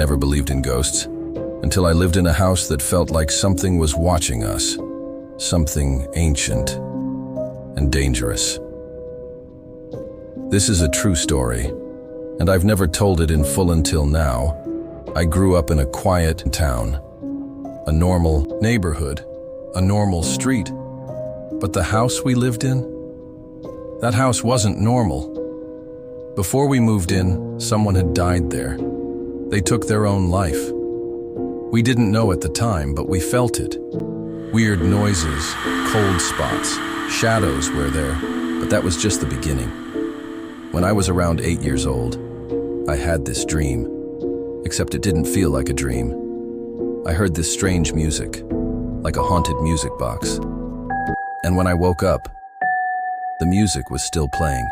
never believed in ghosts, until I lived in a house that felt like something was watching us, something ancient and dangerous. This is a true story, and I've never told it in full until now. I grew up in a quiet town, a normal neighborhood, a normal street. But the house we lived in? That house wasn't normal. Before we moved in, someone had died there. They took their own life. We didn't know at the time, but we felt it. Weird noises, cold spots, shadows were there, but that was just the beginning. When I was around 8 years old, I had this dream, except it didn't feel like a dream. I heard this strange music, like a haunted music box. And when I woke up, the music was still playing.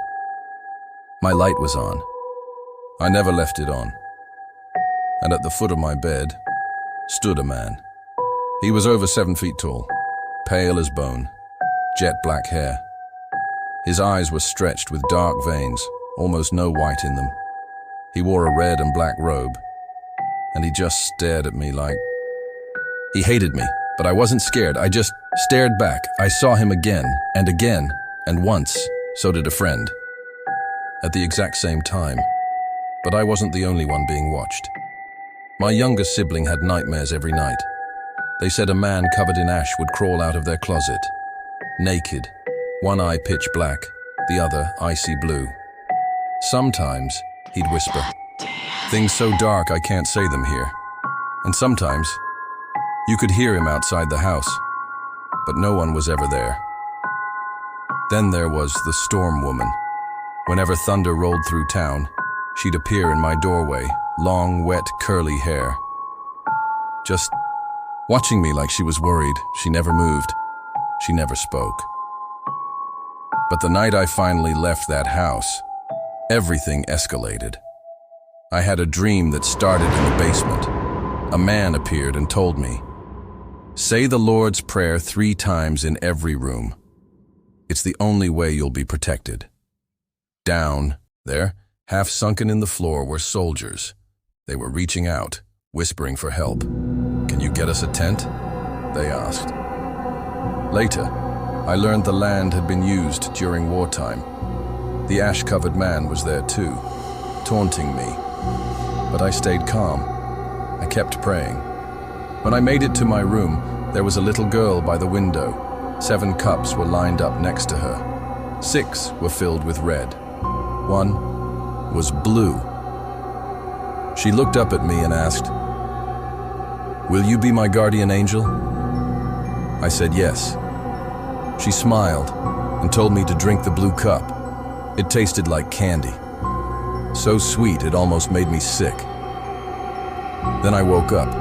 My light was on. I never left it on. And at the foot of my bed stood a man. He was over 7 feet tall, pale as bone, jet black hair. His eyes were stretched with dark veins, almost no white in them. He wore a red and black robe, and he just stared at me like... He hated me, but I wasn't scared. I just stared back. I saw him again, and once, so did a friend. At the exact same time, but I wasn't the only one being watched. My younger sibling had nightmares every night. They said a man covered in ash would crawl out of their closet, naked, one eye pitch black, the other icy blue. Sometimes he'd whisper, things so dark I can't say them here. And sometimes you could hear him outside the house, but no one was ever there. Then there was the storm woman. Whenever thunder rolled through town, she'd appear in my doorway, long, wet, curly hair. Just watching me like she was worried. She never moved. She never spoke. But the night I finally left that house, everything escalated. I had a dream that started in the basement. A man appeared and told me, say the Lord's Prayer 3 times in every room. It's the only way you'll be protected. Down there, half sunken in the floor, were soldiers. They were reaching out, whispering for help. Can you get us a tent? They asked. Later, I learned the land had been used during wartime. The ash-covered man was there too, taunting me. But I stayed calm. I kept praying. When I made it to my room, there was a little girl by the window. 7 cups were lined up next to her. 6 were filled with red. 1 was blue. She looked up at me and asked, will you be my guardian angel? I said yes. She smiled and told me to drink the blue cup. It tasted like candy. So sweet it almost made me sick. Then I woke up.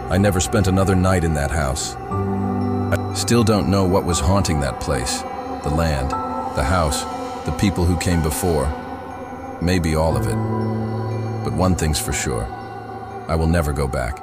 I never spent another night in that house. I still don't know what was haunting that place. The land, the house, the people who came before. Maybe all of it. But one thing's for sure. I will never go back.